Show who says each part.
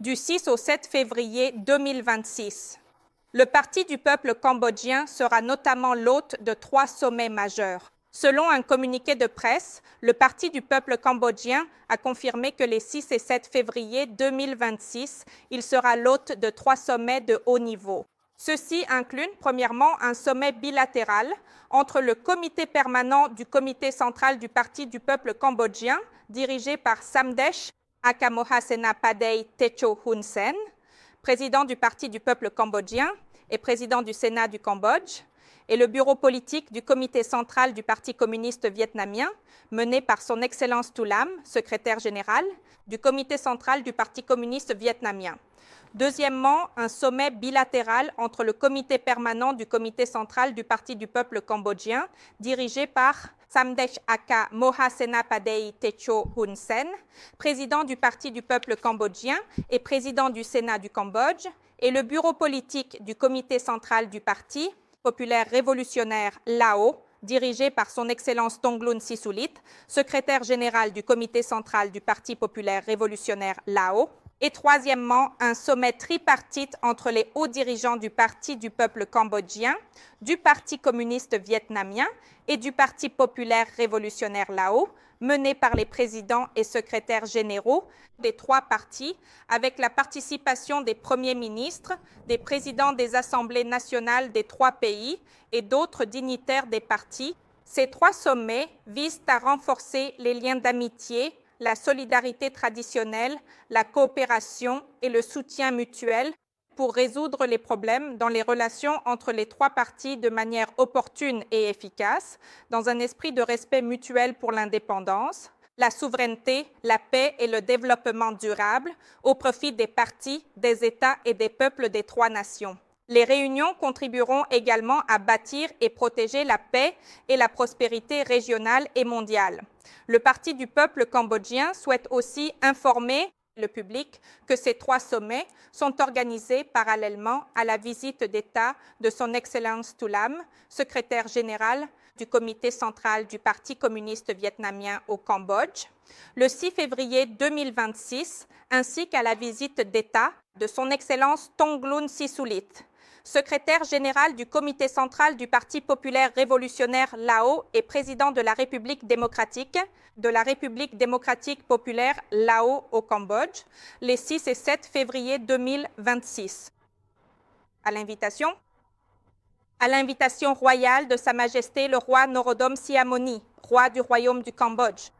Speaker 1: du 6 au 7 février 2026. Le Parti du peuple cambodgien sera notamment l'hôte de 3 sommets majeurs. Selon un communiqué de presse, le Parti du peuple cambodgien a confirmé que les 6 et 7 février 2026, il sera l'hôte de 3 sommets de haut niveau. Ceux-ci incluent, premièrement, un sommet bilatéral entre le comité permanent du comité central du Parti du peuple cambodgien, dirigé par Samdech Akamoha Senapadei Techo Hun Sen, président du Parti du peuple cambodgien et président du Sénat du Cambodge, et le bureau politique du comité central du Parti communiste vietnamien, mené par son Excellence Tu Lam, secrétaire général du comité central du Parti communiste vietnamien. Deuxièmement, un sommet bilatéral entre le comité permanent du comité central du Parti du peuple cambodgien, dirigé par Samdech Aka Moha Senapadei Techo Hun Sen, président du Parti du peuple cambodgien et président du Sénat du Cambodge, et le bureau politique du comité central du Parti populaire révolutionnaire Lao, dirigé par son Excellence Thongloun Sisulit, secrétaire général du comité central du Parti populaire révolutionnaire Lao. Et troisièmement, un sommet tripartite entre les hauts dirigeants du Parti du peuple cambodgien, du Parti communiste vietnamien et du Parti populaire révolutionnaire Lao, mené par les présidents et secrétaires généraux des 3 partis, avec la participation des premiers ministres, des présidents des assemblées nationales des 3 pays et d'autres dignitaires des partis. Ces 3 sommets visent à renforcer les liens d'amitié, la solidarité traditionnelle, la coopération et le soutien mutuel pour résoudre les problèmes dans les relations entre les 3 parties de manière opportune et efficace, dans un esprit de respect mutuel pour l'indépendance, la souveraineté, la paix et le développement durable au profit des partis, des États et des peuples des 3 nations. Les réunions contribueront également à bâtir et protéger la paix et la prospérité régionale et mondiale. Le Parti du peuple cambodgien souhaite aussi informer le public que ces 3 sommets sont organisés parallèlement à la visite d'État de son Excellence Tu Lam, secrétaire général du comité central du Parti communiste vietnamien au Cambodge, le 6 février 2026, ainsi qu'à la visite d'État de son Excellence Thongloun Sisulit, secrétaire général du comité central du Parti populaire révolutionnaire Lao et président de la République démocratique populaire Lao au Cambodge, les 6 et 7 février 2026. À l'invitation royale de Sa Majesté le roi Norodom Sihamoni, roi du royaume du Cambodge,